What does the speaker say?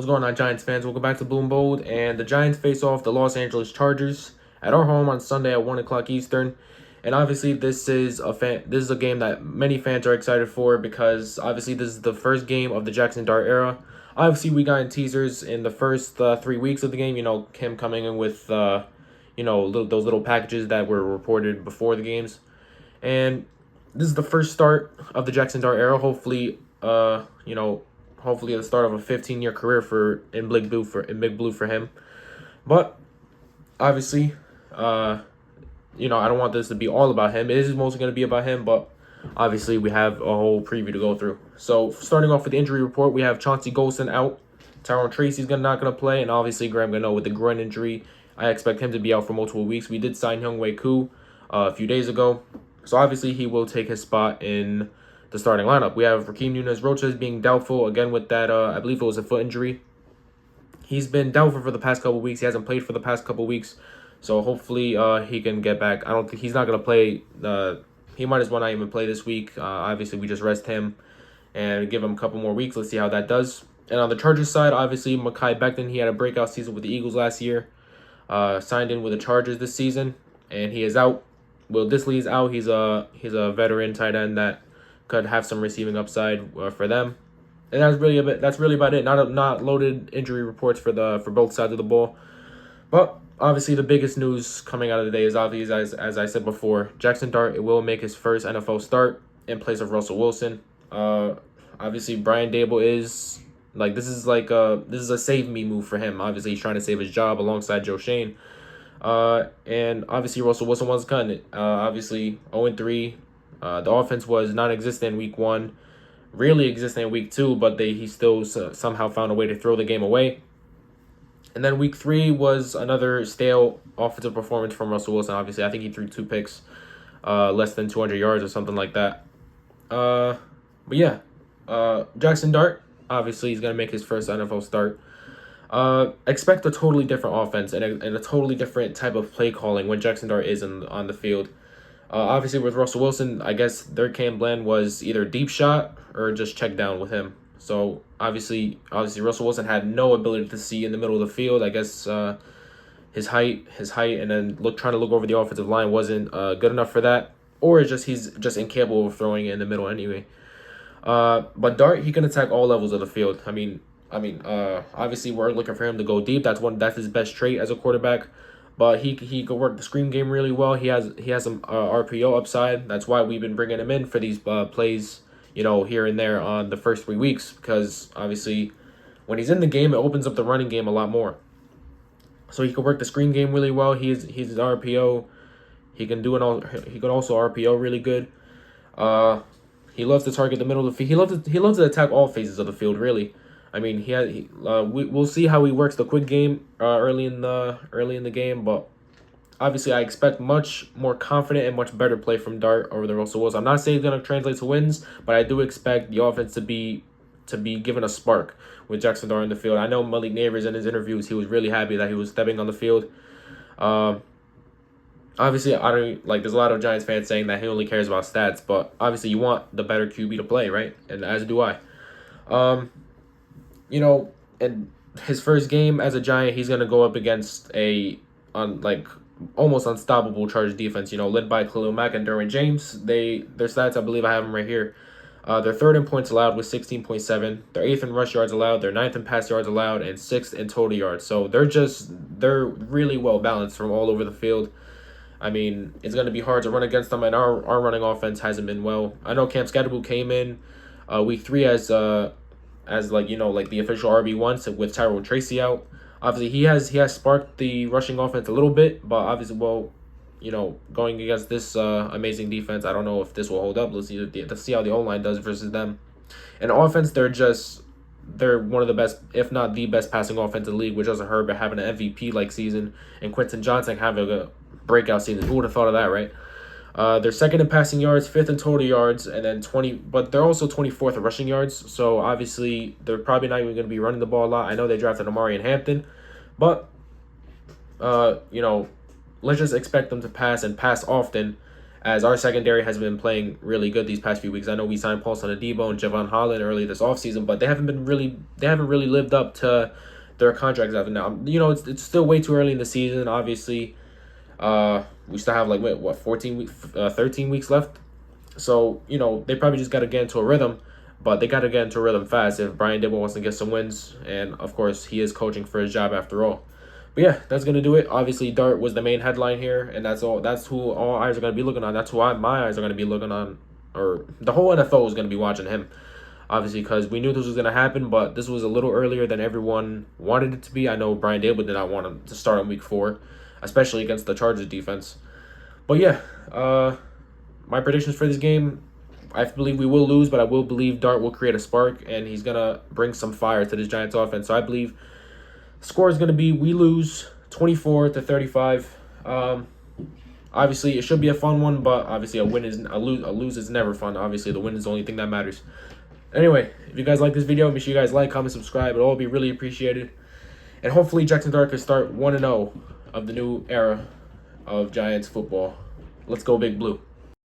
What's going on, Giants fans? Welcome back to Blue and Bold. And the Giants face off the Los Angeles Chargers at our home on Sunday at 1 o'clock Eastern. And obviously, this is a game that many fans are excited for because obviously this is the first game of the Jaxson Dart Era. Obviously, we got in teasers in the first 3 weeks of the game. You know, him coming in with those little packages that were reported before the games. And this is the first start of the Jaxson Dart Era. Hopefully the start of a 15-year career in Big Blue for him. But obviously, I don't want this to be all about him. It is mostly going to be about him, but obviously we have a whole preview to go through. So starting off with the injury report, we have Chauncey Golston out. Tyrone Tracy's not going to play, and obviously Graham Gano with the groin injury. I expect him to be out for multiple weeks. We did sign Younghoe Koo a few days ago, so obviously he will take his spot in the starting lineup. We have Raheem Nunez-Roches being doubtful again with that. I believe it was a foot injury. He's been doubtful for the past couple weeks. He hasn't played for the past couple weeks, so hopefully he can get back. I don't think he's not gonna play. He might as well not even play this week. Obviously, we just rest him and give him a couple more weeks. Let's see how that does. And on the Chargers side, obviously Mekhi Becton, he had a breakout season with the Eagles last year. Signed in with the Chargers this season, and he is out. Will Disley is out. He's a veteran tight end that could have some receiving upside for them, and that's really about it. Not loaded injury reports for both sides of the ball, but obviously the biggest news coming out of the day is obvious as I said before. Jaxson Dart will make his first NFL start in place of Russell Wilson. Obviously Brian Dable is this is a save me move for him. Obviously he's trying to save his job alongside Joe Shane, and obviously Russell Wilson was cutting it. Obviously 0-3. The offense was non-existent in week 1, really existent in week 2, but he still somehow found a way to throw the game away. And then week 3 was another stale offensive performance from Russell Wilson. Obviously, I think he threw 2 picks, less than 200 yards or something like that. But yeah, Jaxson Dart, obviously he's going to make his first NFL start. Expect a totally different offense and a totally different type of play calling when Jaxson Dart is on the field. Obviously, with Russell Wilson, I guess their game plan was either deep shot or just check down with him. So obviously, Russell Wilson had no ability to see in the middle of the field. I guess his height, and then trying to look over the offensive line wasn't good enough for that, or he's just incapable of throwing it in the middle anyway. But Dart, he can attack all levels of the field. Obviously, we're looking for him to go deep. That's his best trait as a quarterback. But he could work the screen game really well. He has some RPO upside. That's why we've been bringing him in for these plays, here and there on the first 3 weeks, because obviously when he's in the game, it opens up the running game a lot more. So he could work the screen game really well. He's an RPO. He can do it all. He could also RPO really good. He loves to target the middle of the field. He loves to attack all phases of the field really. We'll see how he works the quick game early in the game, but obviously I expect much more confident and much better play from Dart over the Russell Wilson. I'm not saying it's gonna translate to wins, but I do expect the offense to be given a spark with Jaxson Dart in the field. I know Malik Neighbors in his interviews, he was really happy that he was stepping on the field. Obviously, I don't there's a lot of Giants fans saying that he only cares about stats, but obviously you want the better QB to play, right? And as do I. And his first game as a Giant, he's gonna go up against almost unstoppable Chargers defense. Led by Khalil Mack and Derwin James. Their stats, I believe I have them right here. They're 3rd in points allowed with 16.7. They're 8th in rush yards allowed. They're 9th in pass yards allowed, and 6th in total yards. So they're really well balanced from all over the field. It's gonna be hard to run against them, and our running offense hasn't been well. I know Cam Scatterbull came in week 3 as the official RB1 with Tyrone Tracy out. Obviously, he has sparked the rushing offense a little bit, but obviously, going against this amazing defense, I don't know if this will hold up. Let's see how the O-line does versus them. And offense, they're one of the best, if not the best, passing offense in the league, with Justin Herbert having an MVP-like season and Quentin Johnson having a breakout season. Who would have thought of that, right? They're 2nd in passing yards, 5th in total yards, and then but they're also 24th in rushing yards. So obviously they're probably not even going to be running the ball a lot. I know they drafted Amari in Hampton, but let's just expect them to pass and pass often, as our secondary has been playing really good these past few weeks. I know we signed Paulson Adebo and Javon Holland early this offseason, but they haven't really lived up to their contracts as of now. You know, it's still way too early in the season. Obviously, we still have like what 13 weeks left. So, you know, they probably just got to get into a rhythm, but they got to get into a rhythm fast if Brian Dibble wants to get some wins. And, of course, he is coaching for his job after all. But, yeah, that's going to do it. Obviously, Dart was the main headline here, and that's all. That's who all eyes are going to be looking on. That's who my eyes are going to be looking on, or the whole NFL is going to be watching him, obviously, because we knew this was going to happen, but this was a little earlier than everyone wanted it to be. I know Brian Dable did not want him to start on week 4, especially against the Chargers defense. But, yeah, my predictions for this game, I believe we will lose, but I will believe Dart will create a spark, and he's going to bring some fire to this Giants offense. So I believe score is going to be we lose 24-35. Obviously, it should be a fun one, but obviously a lose is never fun. Obviously, the win is the only thing that matters. Anyway, if you guys like this video, make sure you guys like, comment, subscribe. It'll all be really appreciated. And hopefully Jaxson Dart can start 1-0 of the new era of Giants football. Let's go Big Blue.